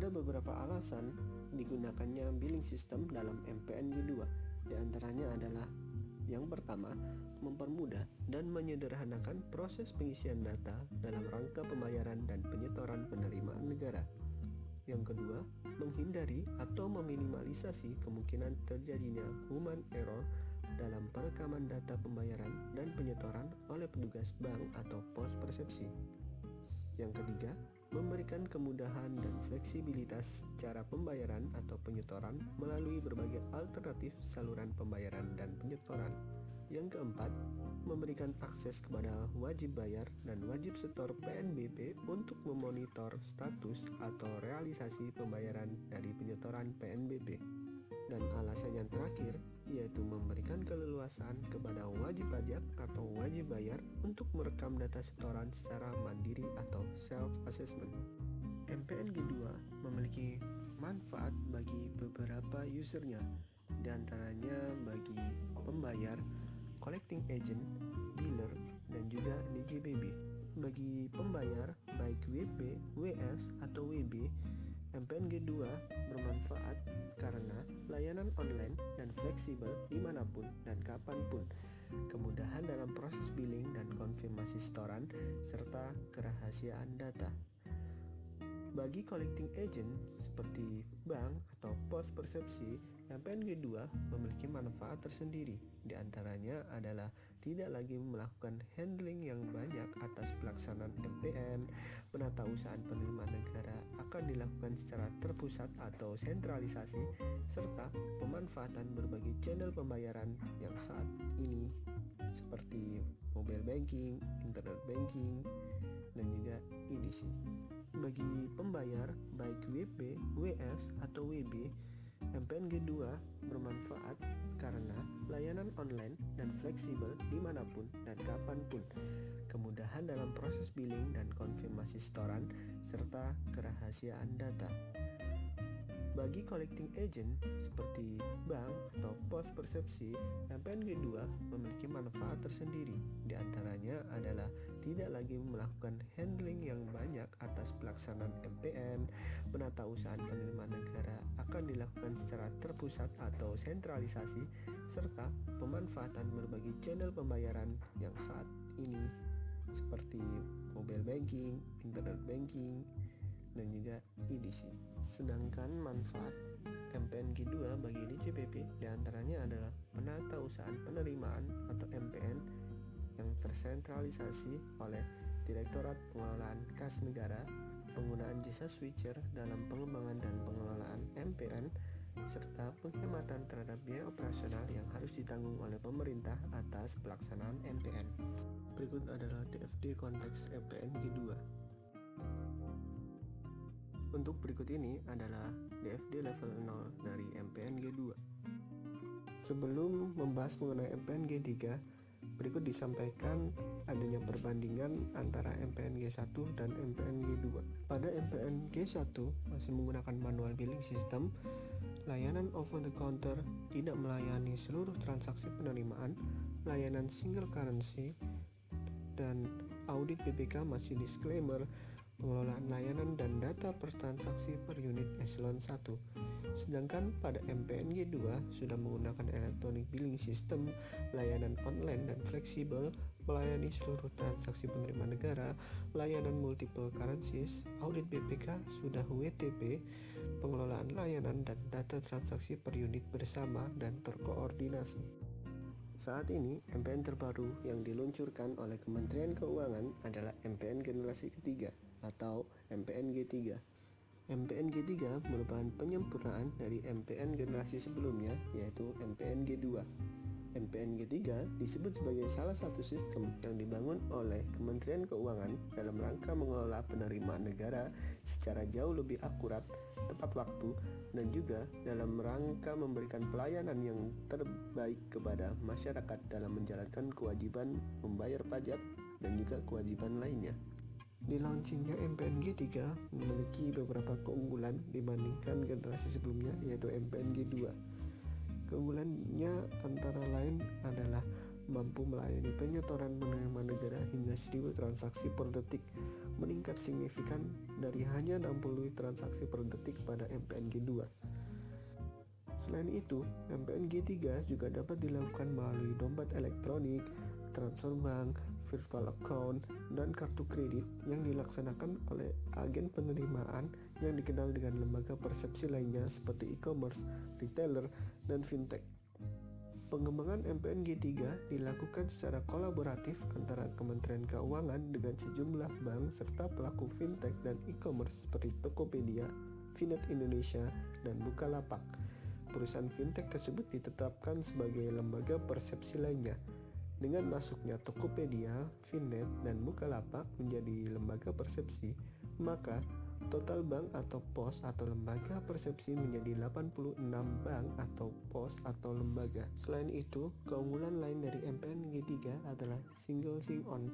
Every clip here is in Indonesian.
Ada beberapa alasan digunakannya billing system dalam MPNG 2. Di antaranya adalah yang pertama, mempermudah dan menyederhanakan proses pengisian data dalam rangka pembayaran dan penyetoran penerimaan negara. Yang kedua, menghindari atau meminimalisasi kemungkinan terjadinya human error dalam perekaman data pembayaran dan penyetoran oleh petugas bank atau pos persepsi. Yang ketiga, memberikan kemudahan dan fleksibilitas cara pembayaran atau penyetoran melalui berbagai alternatif saluran pembayaran dan penyetoran. Yang keempat, memberikan akses kepada wajib bayar dan wajib setor PNBP untuk memonitor status atau realisasi pembayaran dari penyetoran PNBP. Dan alasan yang terakhir yaitu memberikan keleluasaan kepada wajib pajak atau wajib bayar untuk merekam data setoran secara mandiri atau self-assessment. MPNG 2 memiliki manfaat bagi beberapa usernya, di antaranya bagi pembayar, collecting agent, dealer, dan juga DJBB. Bagi pembayar, baik WP, WS, atau WB, MPNG 2 bermanfaat karena layanan online dan fleksibel dimanapun dan kapanpun, kemudahan dalam proses billing dan konfirmasi setoran, serta kerahasiaan data. Bagi collecting agent seperti bank atau pos persepsi, MPNG 2 memiliki manfaat tersendiri. Di antaranya adalah tidak lagi melakukan handling yang banyak atas pelaksanaan MPN, penatausahaan penerimaan negara akan dilakukan secara terpusat atau sentralisasi, serta pemanfaatan berbagai channel pembayaran yang saat ini seperti mobile banking, internet banking, dan juga EDC. Bagi pembayar baik WP, WS, atau WB, MPNG 2 bermanfaat karena layanan online dan fleksibel dimanapun dan kapanpun, kemudahan dalam proses billing dan konfirmasi setoran, serta kerahasiaan data. Bagi collecting agent seperti bank atau pos persepsi, MPNG 2 memiliki manfaat tersendiri. Di antaranya adalah tidak lagi melakukan handling yang banyak atas pelaksanaan MPN, penatausahaan penerimaan negara akan dilakukan secara terpusat atau sentralisasi, serta pemanfaatan berbagai channel pembayaran yang saat ini seperti mobile banking, internet banking, dan juga EDC. Sedangkan manfaat MPNG 2 bagi DJBP diantaranya adalah penatausahaan penerimaan atau MPN yang tersentralisasi oleh Direktorat Pengelolaan Kas Negara, penggunaan jasa switcher dalam pengembangan dan pengelolaan MPN, serta penghematan terhadap biaya operasional yang harus ditanggung oleh pemerintah atas pelaksanaan MPN. Berikut adalah DFD konteks MPNG 2. Untuk berikut ini adalah DFD level 0 dari MPNG 2. Sebelum membahas mengenai MPNG 3, berikut disampaikan adanya perbandingan antara MPNG 1 dan MPNG 2. Pada MPNG 1 masih menggunakan manual billing system, layanan over the counter tidak melayani seluruh transaksi penerimaan, layanan single currency, dan audit BPK masih disclaimer pengelolaan layanan dan data per transaksi per unit eselon 1. Sedangkan pada MPNG 2 sudah menggunakan electronic billing system, layanan online dan fleksibel, melayani seluruh transaksi penerimaan negara, layanan multiple currencies, audit BPK sudah WTP, pengelolaan layanan dan data transaksi per unit bersama dan terkoordinasi. Saat ini, MPN terbaru yang diluncurkan oleh Kementerian Keuangan adalah MPN generasi ketiga atau MPNG 3. MPNG 3 merupakan penyempurnaan dari MPN generasi sebelumnya, yaitu MPNG 2. MPNG 3 disebut sebagai salah satu sistem yang dibangun oleh Kementerian Keuangan dalam rangka mengelola penerimaan negara secara jauh lebih akurat, tepat waktu, dan juga dalam rangka memberikan pelayanan yang terbaik kepada masyarakat dalam menjalankan kewajiban membayar pajak dan juga kewajiban lainnya. Di launchingnya MPNG 3 memiliki beberapa keunggulan dibandingkan generasi sebelumnya, yaitu MPNG 2. Keunggulannya antara lain adalah mampu melayani penyetoran penerimaan negara hingga 1000 transaksi per detik, meningkat signifikan dari hanya 60 transaksi per detik pada MPNG2. Selain itu, MPNG3 juga dapat dilakukan melalui dompet elektronik, transfer bank, virtual account, dan kartu kredit yang dilaksanakan oleh agen penerimaan yang dikenal dengan lembaga persepsi lainnya seperti e-commerce, retailer, dan fintech. Pengembangan MPNG3 dilakukan secara kolaboratif antara Kementerian Keuangan dengan sejumlah bank serta pelaku fintech dan e-commerce seperti Tokopedia, Finet Indonesia, dan Bukalapak. Perusahaan fintech tersebut ditetapkan sebagai lembaga persepsi lainnya. Dengan masuknya Tokopedia, Finet, dan Bukalapak menjadi lembaga persepsi, maka total bank atau pos atau lembaga persepsi menjadi 86 bank atau pos atau lembaga. Selain itu, keunggulan lain dari MPNG3 adalah single sign-on.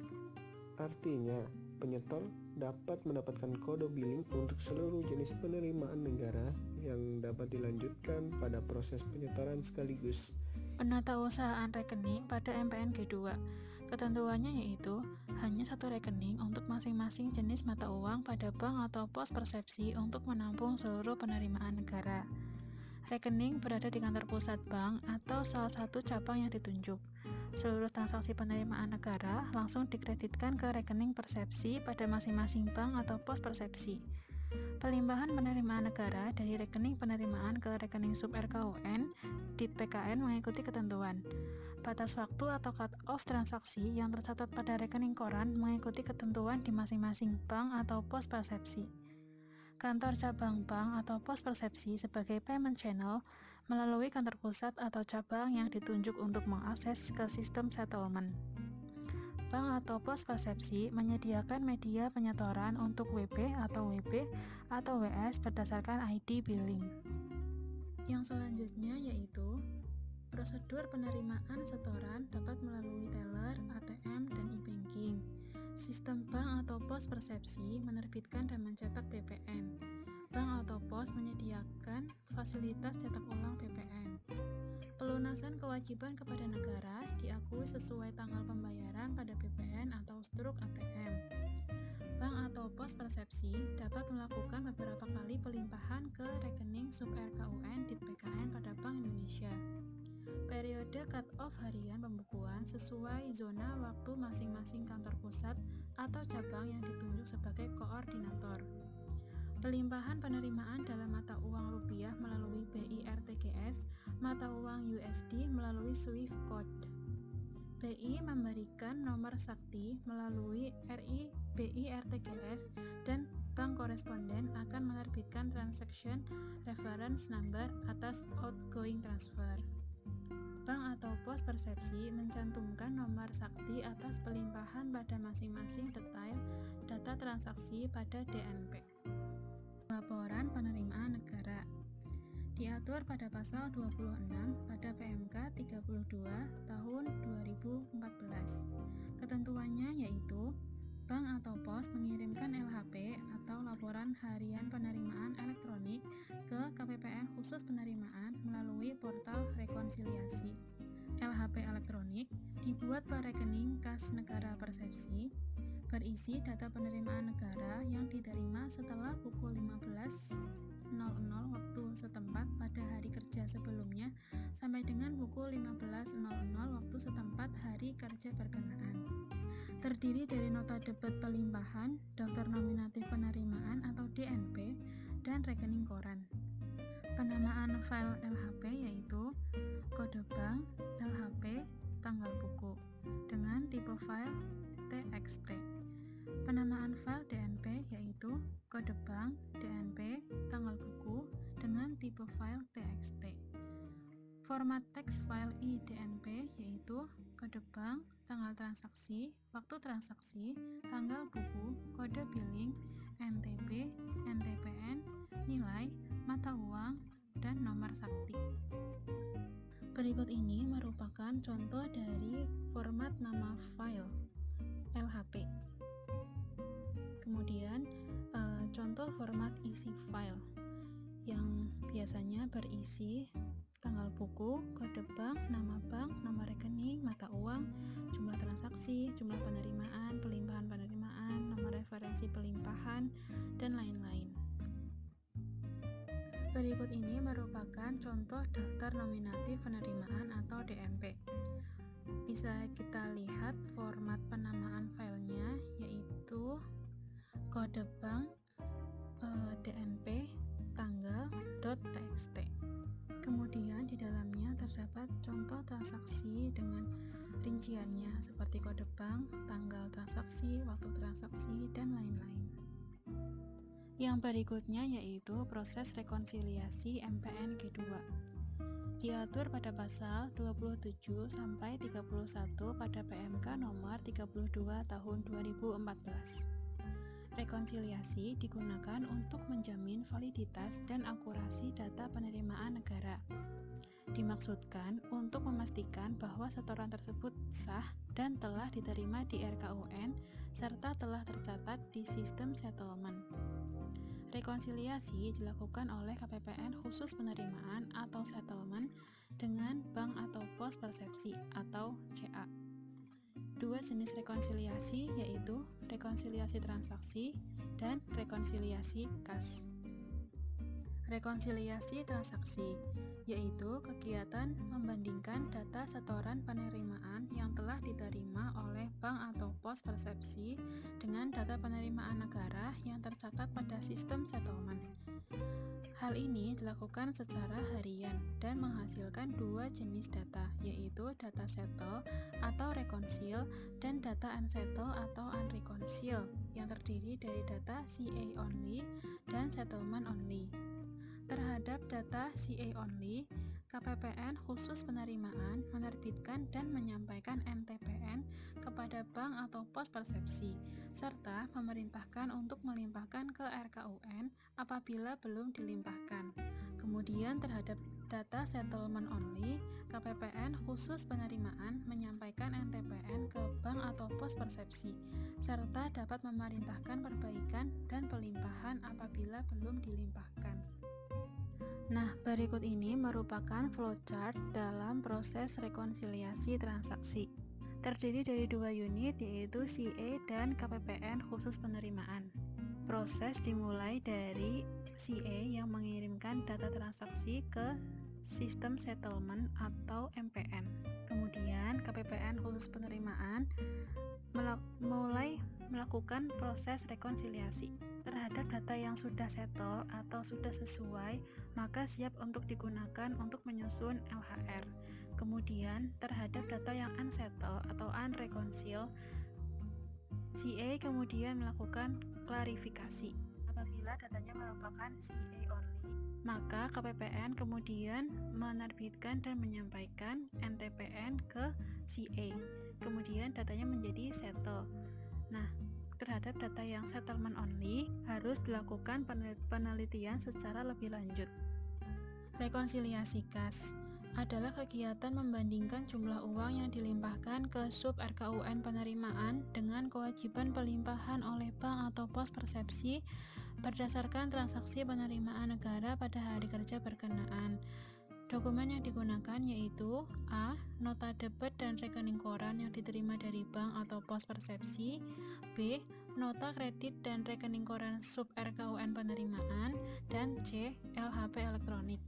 Artinya, penyetor dapat mendapatkan kode billing untuk seluruh jenis penerimaan negara yang dapat dilanjutkan pada proses penyetoran sekaligus. Penatausahaan rekening pada MPNG2. Ketentuannya yaitu hanya satu rekening untuk masing-masing jenis mata uang pada bank atau pos persepsi untuk menampung seluruh penerimaan negara. Rekening berada di kantor pusat bank atau salah satu cabang yang ditunjuk. Seluruh transaksi penerimaan negara langsung dikreditkan ke rekening persepsi pada masing-masing bank atau pos persepsi. Pelimpahan penerimaan negara dari rekening penerimaan ke rekening sub RKUN di PKN mengikuti ketentuan. Batas waktu atau cut-off transaksi yang tercatat pada rekening koran mengikuti ketentuan di masing-masing bank atau pos persepsi. Kantor cabang bank atau pos persepsi sebagai payment channel melalui kantor pusat atau cabang yang ditunjuk untuk mengakses ke sistem settlement. Bank atau pos persepsi menyediakan media penyetoran untuk WP atau WB atau WS berdasarkan ID billing. Yang selanjutnya yaitu prosedur penerimaan setoran dapat melalui teller, ATM, dan e-banking. Sistem bank atau pos persepsi menerbitkan dan mencetak PPN. Bank atau pos menyediakan fasilitas cetak ulang PPN. Pelunasan kewajiban kepada negara diakui sesuai tanggal pembayaran pada PPN atau struk ATM. Bank atau pos persepsi dapat melakukan beberapa kali pelimpahan ke rekening sub RKUN di PKN pada Bank Indonesia. Periode cut-off harian pembukuan sesuai zona waktu masing-masing kantor pusat atau cabang yang ditunjuk sebagai koordinator. Pelimpahan penerimaan dalam mata uang rupiah melalui BI RTGS, mata uang USD melalui Swift Code. BI memberikan nomor sakti melalui RI BI RTGS dan bank koresponden akan menerbitkan transaction reference number atas outgoing transfer. Bank atau pos persepsi mencantumkan nomor sakti atas pelimpahan pada masing-masing detail data transaksi pada DNP. Laporan penerimaan negara diatur pada pasal 26 pada PMK 32 tahun 2014. Ketentuannya yaitu bank atau pos mengirimkan LHP atau laporan harian penerimaan elektronik ke KPPN khusus penerimaan melalui portal rekonsiliasi. LHP elektronik dibuat per rekening kas negara persepsi, berisi data penerimaan negara yang diterima setelah pukul 15.00 waktu setempat pada hari kerja sebelumnya sampai dengan pukul 15.00 waktu setempat hari kerja berkenaan. Terdiri dari nota debit pelimpahan, daftar nominatif penerimaan atau DNP, dan rekening koran. Penamaan file LHP yaitu kode bank, LHP, tanggal buku, dengan tipe file TXT. Penamaan file DNP yaitu kode bank, DNP, tanggal buku, dengan tipe file TXT. Format teks file IDNP yaitu kode bank, tanggal transaksi, waktu transaksi, tanggal buku, kode billing, NTP, NTPN, nilai, mata uang, dan nomor sakti. Berikut ini merupakan contoh dari format nama file LHP. Kemudian contoh format isi file yang biasanya berisi tanggal buku, kode bank, nama rekening, mata uang, jumlah transaksi, jumlah penerimaan, pelimpahan penerimaan, nomor nomor referensi pelimpahan, dan lain-lain. Berikut ini merupakan contoh daftar nominatif penerimaan atau DNP. Bisa kita lihat format penamaan filenya, yaitu kode bank DNP tanggal.txt. Kemudian di dalamnya terdapat contoh transaksi dengan rinciannya seperti kode bank, tanggal transaksi, waktu transaksi, dan lain-lain. Yang berikutnya yaitu proses rekonsiliasi MPN G2. Diatur pada pasal 27 sampai 31 pada PMK nomor 32 tahun 2014. Rekonsiliasi digunakan untuk menjamin validitas dan akurasi data penerimaan negara. Dimaksudkan untuk memastikan bahwa setoran tersebut sah dan telah diterima di RKUN serta telah tercatat di sistem settlement. Rekonsiliasi dilakukan oleh KPPN khusus penerimaan atau settlement dengan bank atau pos persepsi atau CA. Dua jenis rekonsiliasi yaitu rekonsiliasi transaksi dan rekonsiliasi kas. Rekonsiliasi transaksi yaitu kegiatan membandingkan data setoran penerimaan yang telah diterima oleh bank atau pos persepsi dengan data penerimaan negara yang tercatat pada sistem settlement. Hal ini dilakukan secara harian dan menghasilkan dua jenis data, yaitu data settle atau reconcile dan data unsettle atau unreconcile yang terdiri dari data CA only dan settlement only. Terhadap data CA only, KPPN khusus penerimaan menerbitkan dan menyampaikan NTPN kepada bank atau pos persepsi, serta memerintahkan untuk melimpahkan ke RKUN apabila belum dilimpahkan. Kemudian terhadap data settlement only, KPPN khusus penerimaan menyampaikan NTPN ke bank atau pos persepsi, serta dapat memerintahkan perbaikan dan pelimpahan apabila belum dilimpahkan. Nah, berikut ini merupakan flowchart dalam proses rekonsiliasi transaksi. Terdiri dari dua unit yaitu CA dan KPPN khusus penerimaan. Proses dimulai dari CA yang mengirimkan data transaksi ke sistem settlement atau MPN. Kemudian KPPN khusus penerimaan mulai melakukan proses rekonsiliasi. Terhadap data yang sudah settle atau sudah sesuai, maka siap untuk digunakan untuk menyusun LHR. Kemudian, terhadap data yang unsettle atau unreconcile, CA kemudian melakukan klarifikasi. Apabila datanya merupakan CA only, maka KPPN kemudian menerbitkan dan menyampaikan NTPN ke CA. Kemudian datanya menjadi settle. Nah, terhadap data yang settlement only harus dilakukan penelitian secara lebih lanjut. Rekonsiliasi kas adalah kegiatan membandingkan jumlah uang yang dilimpahkan ke sub RKUN penerimaan dengan kewajiban pelimpahan oleh bank atau pos persepsi berdasarkan transaksi penerimaan negara pada hari kerja berkenaan. Dokumen yang digunakan yaitu A. Nota debit dan rekening koran yang diterima dari bank atau pos persepsi, B. Nota kredit dan rekening koran sub RKUN penerimaan, dan C. LHP elektronik.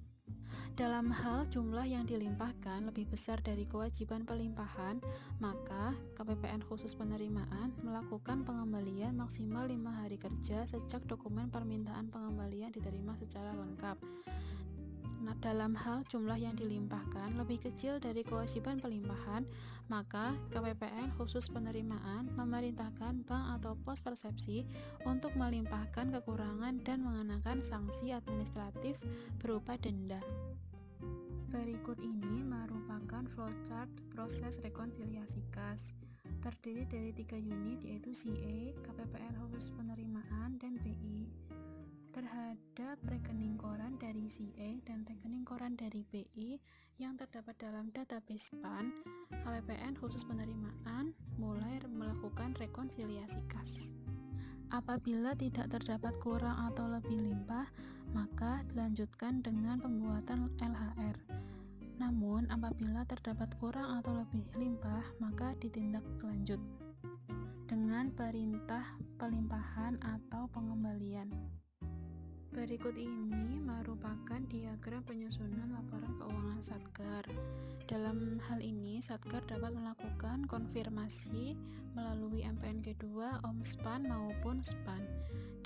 Dalam hal jumlah yang dilimpahkan lebih besar dari kewajiban pelimpahan, maka KPPN khusus penerimaan melakukan pengembalian maksimal 5 hari kerja sejak dokumen permintaan pengembalian diterima secara lengkap. Nah, dalam hal jumlah yang dilimpahkan lebih kecil dari kewajiban pelimpahan, maka KPPN khusus penerimaan memerintahkan bank atau pos persepsi untuk melimpahkan kekurangan dan mengenakan sanksi administratif berupa denda. Berikut ini merupakan flowchart proses rekonsiliasi kas. Terdiri dari 3 unit yaitu CA, KPPN khusus penerimaan, dan BI. Terhadap rekening koran dari CA dan rekening koran dari BI yang terdapat dalam database PAN, KPPN khusus penerimaan mulai melakukan rekonsiliasi kas. Apabila tidak terdapat kurang atau lebih limpah, maka dilanjutkan dengan pembuatan LHR. Namun, apabila terdapat kurang atau lebih limpah, maka ditindak lanjut. dengan perintah pelimpahan atau pengembalian. Berikut ini merupakan diagram penyusunan laporan keuangan Satker. Dalam hal ini, Satker dapat melakukan konfirmasi melalui MPNG2, OMSPAN maupun SPAN,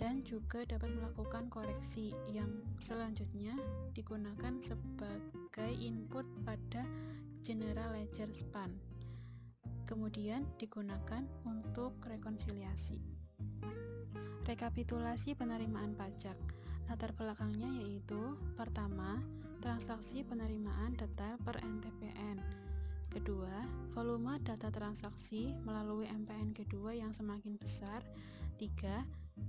dan juga dapat melakukan koreksi yang selanjutnya digunakan sebagai input pada General Ledger SPAN. Kemudian digunakan untuk rekonsiliasi. Rekapitulasi penerimaan pajak. Latar belakangnya yaitu pertama, transaksi penerimaan detail per NTPN. Kedua, volume data transaksi melalui MPNG2 yang semakin besar. Tiga,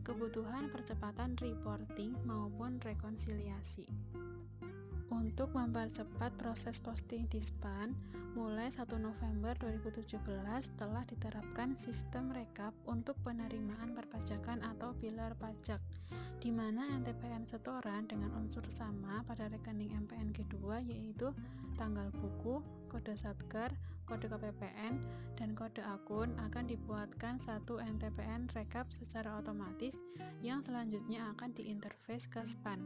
kebutuhan percepatan reporting maupun rekonsiliasi. Untuk mempercepat proses posting di SPAN, mulai 1 November 2017 telah diterapkan sistem rekap untuk penerimaan perpajakan atau pilar pajak, di mana NTPN setoran dengan unsur sama pada rekening MPNG2 yaitu tanggal buku, kode Satker, kode KPPN, dan kode akun akan dibuatkan satu NTPN rekap secara otomatis yang selanjutnya akan diinterface ke SPAN.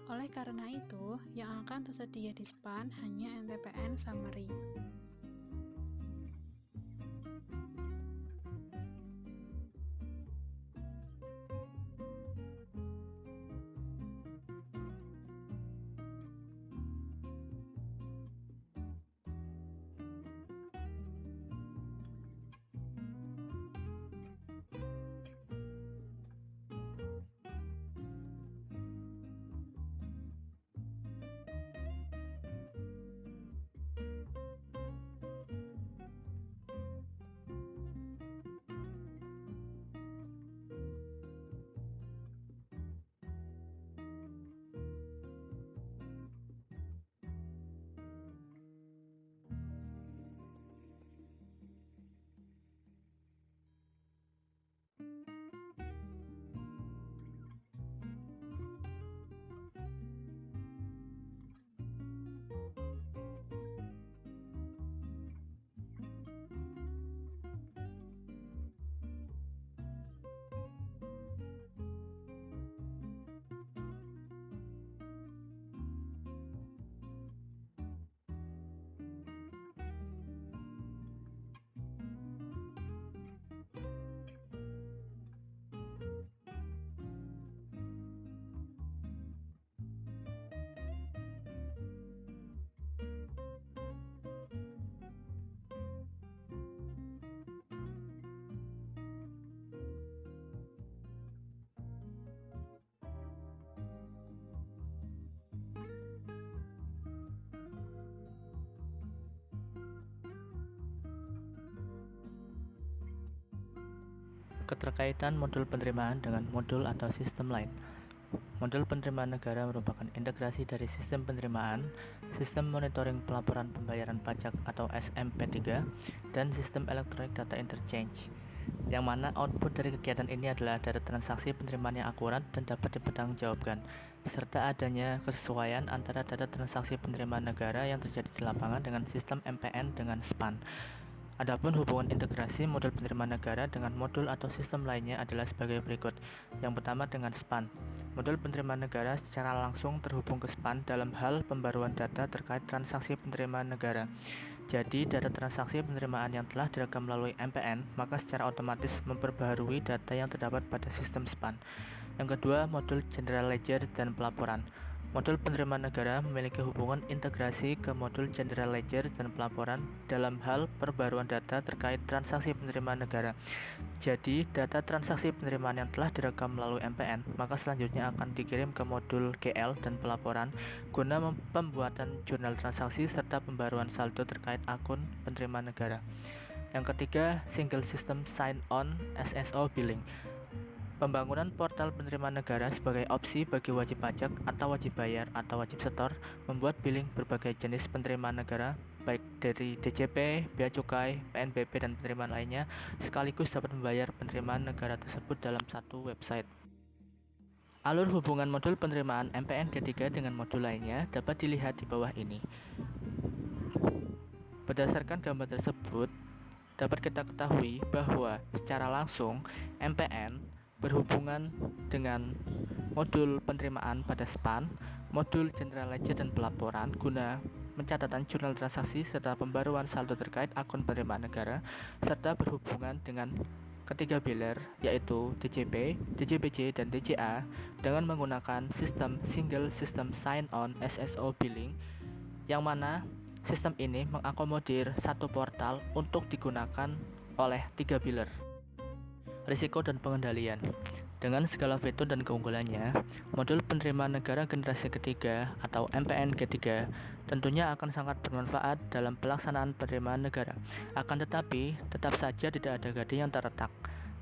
Oleh karena itu, yang akan tersedia di SPAN hanya NTPN summary. Keterkaitan modul penerimaan dengan modul atau sistem lain. Modul penerimaan negara merupakan integrasi dari sistem penerimaan, sistem monitoring pelaporan pembayaran pajak atau SMP3, dan sistem Electronic Data Interchange, yang mana output dari kegiatan ini adalah data transaksi penerimaan yang akurat dan dapat dipertanggungjawabkan, serta adanya kesesuaian antara data transaksi penerimaan negara yang terjadi di lapangan dengan sistem MPN dengan SPAN. Adapun hubungan integrasi modul penerimaan negara dengan modul atau sistem lainnya adalah sebagai berikut. Yang pertama dengan SPAN. Modul penerimaan negara secara langsung terhubung ke SPAN dalam hal pembaruan data terkait transaksi penerimaan negara. Jadi, data transaksi penerimaan yang telah direkam melalui MPN, maka secara otomatis memperbaharui data yang terdapat pada sistem SPAN. Yang kedua, modul General Ledger dan pelaporan. Modul penerimaan negara memiliki hubungan integrasi ke modul General Ledger dan pelaporan dalam hal perbaruan data terkait transaksi penerimaan negara. Jadi, data transaksi penerimaan yang telah direkam melalui MPN, maka selanjutnya akan dikirim ke modul GL dan pelaporan guna pembuatan jurnal transaksi serta pembaruan saldo terkait akun penerimaan negara. Yang ketiga, Single System Sign-On SSO Billing. Pembangunan portal penerimaan negara sebagai opsi bagi wajib pajak atau wajib bayar atau wajib setor membuat billing berbagai jenis penerimaan negara baik dari DJP, Bea Cukai, PNBP, dan penerimaan lainnya sekaligus dapat membayar penerimaan negara tersebut dalam satu website. Alur hubungan modul penerimaan MPN G3 dengan modul lainnya dapat dilihat di bawah ini. Berdasarkan gambar tersebut, dapat kita ketahui bahwa secara langsung MPN berhubungan dengan modul penerimaan pada SPAN, modul General Ledger dan pelaporan guna pencatatan jurnal transaksi serta pembaruan saldo terkait akun penerimaan negara, serta berhubungan dengan ketiga biler yaitu DJP, DJPJ, dan DJA dengan menggunakan sistem Single System Sign-On SSO Billing, yang mana sistem ini mengakomodir satu portal untuk digunakan oleh tiga biler. Risiko dan pengendalian. Dengan segala fitur dan keunggulannya, modul penerimaan negara generasi ketiga atau MPN G3 tentunya akan sangat bermanfaat dalam pelaksanaan penerimaan negara. Akan tetapi, tetap saja tidak ada gading yang terletak.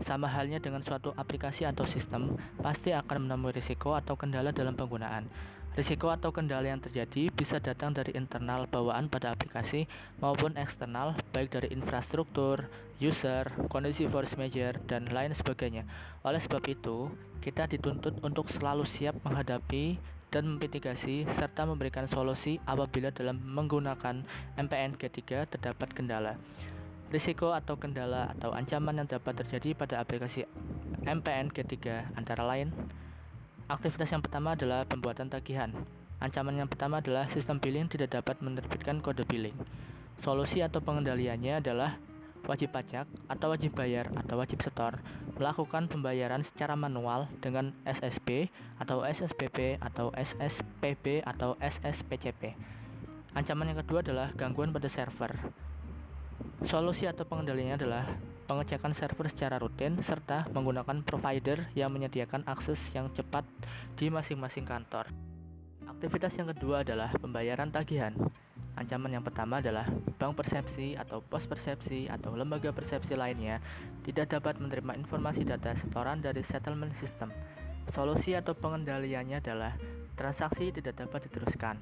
Sama halnya dengan suatu aplikasi atau sistem, pasti akan menemui risiko atau kendala dalam penggunaan. Risiko atau kendala yang terjadi bisa datang dari internal bawaan pada aplikasi maupun eksternal, baik dari infrastruktur, user, kondisi force majeure, dan lain sebagainya. Oleh sebab itu, kita dituntut untuk selalu siap menghadapi dan memitigasi serta memberikan solusi apabila dalam menggunakan MPN G3 terdapat kendala. Risiko atau kendala atau ancaman yang dapat terjadi pada aplikasi MPN G3 antara lain: aktivitas yang pertama adalah pembuatan tagihan. Ancaman yang pertama adalah sistem billing tidak dapat menerbitkan kode billing. Solusi atau pengendaliannya adalah wajib pajak atau wajib bayar atau wajib setor melakukan pembayaran secara manual dengan SSB atau SSBP atau SSPB atau SSPCP. Ancaman yang kedua adalah gangguan pada server. Solusi atau pengendaliannya adalah pengecekan server secara rutin serta menggunakan provider yang menyediakan akses yang cepat di masing-masing kantor. Aktivitas yang kedua adalah pembayaran tagihan. Ancaman yang pertama adalah bank persepsi atau pos persepsi atau lembaga persepsi lainnya tidak dapat menerima informasi data setoran dari settlement system. Solusi atau pengendaliannya adalah transaksi tidak dapat diteruskan,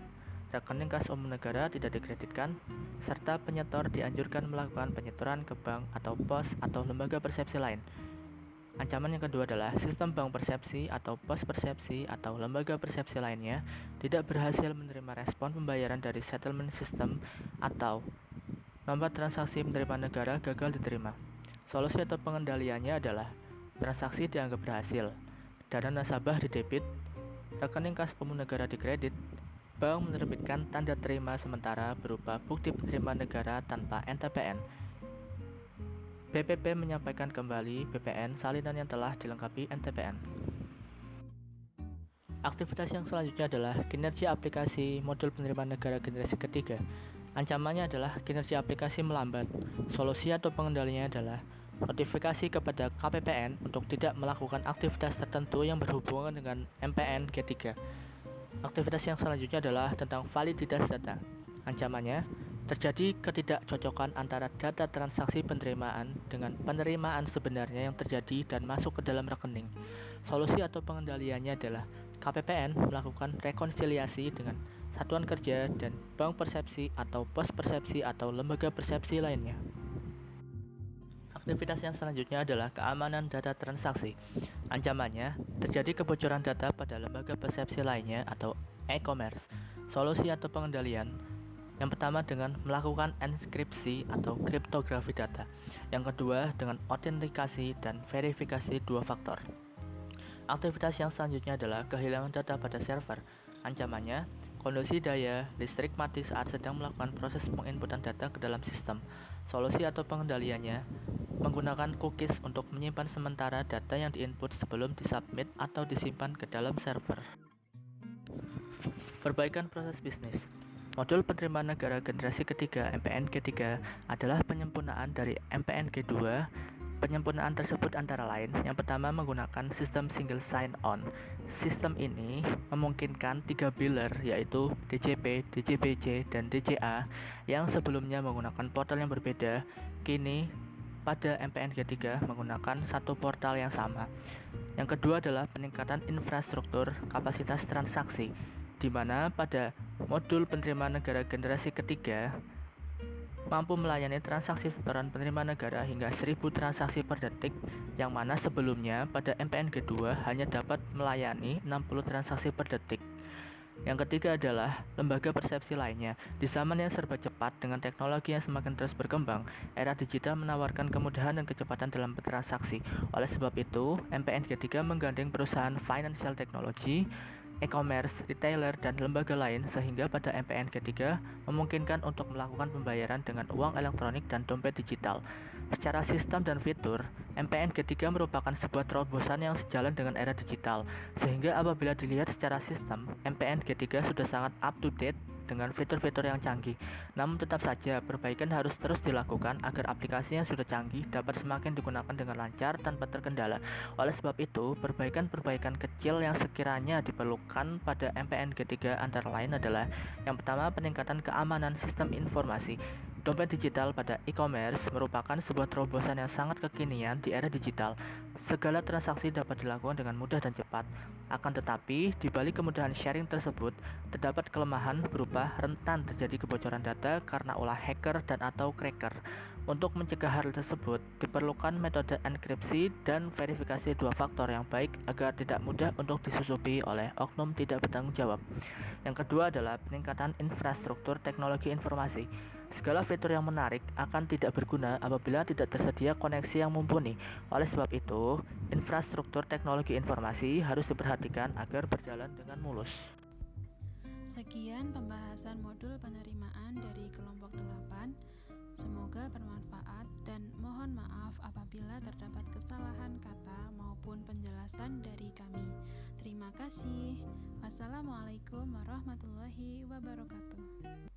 rekening kas umum negara tidak dikreditkan, serta penyetor dianjurkan melakukan penyetoran ke bank atau pos atau lembaga persepsi lain. Ancaman yang kedua adalah sistem bank persepsi atau pos persepsi atau lembaga persepsi lainnya tidak berhasil menerima respon pembayaran dari settlement system atau nomor transaksi penerimaan negara gagal diterima. Solusi atau pengendaliannya adalah transaksi dianggap berhasil, dana nasabah didebit, rekening kas umum negara dikredit, bank menerbitkan tanda terima sementara berupa bukti penerimaan negara tanpa NTPN. BPP menyampaikan kembali BPN salinan yang telah dilengkapi NTPN. Aktivitas yang selanjutnya adalah kinerja aplikasi modul penerimaan negara generasi ketiga. Ancamannya adalah kinerja aplikasi melambat. Solusi atau pengendaliannya adalah notifikasi kepada KPPN untuk tidak melakukan aktivitas tertentu yang berhubungan dengan MPN G3. Aktivitas yang selanjutnya adalah tentang validitas data. Ancamannya, terjadi ketidakcocokan antara data transaksi penerimaan dengan penerimaan sebenarnya yang terjadi dan masuk ke dalam rekening. Solusi atau pengendaliannya adalah KPPN melakukan rekonsiliasi dengan satuan kerja dan bank persepsi atau pos persepsi atau lembaga persepsi lainnya. Aktivitas yang selanjutnya adalah keamanan data transaksi. Ancamannya, terjadi kebocoran data pada lembaga persepsi lainnya atau e-commerce. Solusi atau pengendalian yang pertama dengan melakukan enkripsi atau kriptografi data. Yang kedua dengan autentikasi dan verifikasi dua faktor. Aktivitas yang selanjutnya adalah kehilangan data pada server. Ancamannya, kondisi daya listrik mati saat sedang melakukan proses penginputan data ke dalam sistem. Solusi atau pengendaliannya menggunakan cookies untuk menyimpan sementara data yang diinput sebelum disubmit atau disimpan ke dalam server. Perbaikan proses bisnis. Modul penerimaan negara generasi ketiga MPN G3 adalah penyempurnaan dari MPN G2. Penyempurnaan tersebut antara lain, yang pertama menggunakan sistem single sign-on. Sistem ini memungkinkan tiga biler yaitu DJP, DJPJ, dan DJA yang sebelumnya menggunakan portal yang berbeda, kini pada MPN G3 menggunakan satu portal yang sama. Yang kedua adalah peningkatan infrastruktur kapasitas transaksi, di mana pada modul penerimaan negara generasi ketiga mampu melayani transaksi setoran penerimaan negara hingga 1000 transaksi per detik, yang mana sebelumnya pada MPN G2 hanya dapat melayani 60 transaksi per detik. Yang ketiga adalah lembaga persepsi lainnya. Di zaman yang serba cepat dengan teknologi yang semakin terus berkembang, era digital menawarkan kemudahan dan kecepatan dalam bertransaksi. Oleh sebab itu, MPN G3 menggandeng perusahaan financial technology, e-commerce, retailer, dan lembaga lain sehingga pada MPN G3 memungkinkan untuk melakukan pembayaran dengan uang elektronik dan dompet digital. Secara sistem dan fitur, MPN G3 merupakan sebuah terobosan yang sejalan dengan era digital, sehingga apabila dilihat secara sistem, MPN G3 sudah sangat up to date dengan fitur-fitur yang canggih. Namun tetap saja, perbaikan harus terus dilakukan agar aplikasi yang sudah canggih dapat semakin digunakan dengan lancar tanpa terkendala. Oleh sebab itu, perbaikan-perbaikan kecil yang sekiranya diperlukan pada MPN G3 antara lain adalah: yang pertama, peningkatan keamanan sistem informasi. Dompet digital pada e-commerce merupakan sebuah terobosan yang sangat kekinian di era digital. Segala transaksi dapat dilakukan dengan mudah dan cepat. Akan tetapi, di balik kemudahan sharing tersebut, terdapat kelemahan berupa rentan terjadi kebocoran data karena ulah hacker dan atau cracker. Untuk mencegah hal tersebut, diperlukan metode enkripsi dan verifikasi dua faktor yang baik agar tidak mudah untuk disusupi oleh oknum tidak bertanggung jawab. Yang kedua adalah peningkatan infrastruktur teknologi informasi. Segala fitur yang menarik akan tidak berguna apabila tidak tersedia koneksi yang mumpuni. Oleh sebab itu, infrastruktur teknologi informasi harus diperhatikan agar berjalan dengan mulus. Sekian pembahasan modul penerimaan dari kelompok 8. Semoga bermanfaat dan mohon maaf apabila terdapat kesalahan kata maupun penjelasan dari kami. Terima kasih. Wassalamualaikum warahmatullahi wabarakatuh.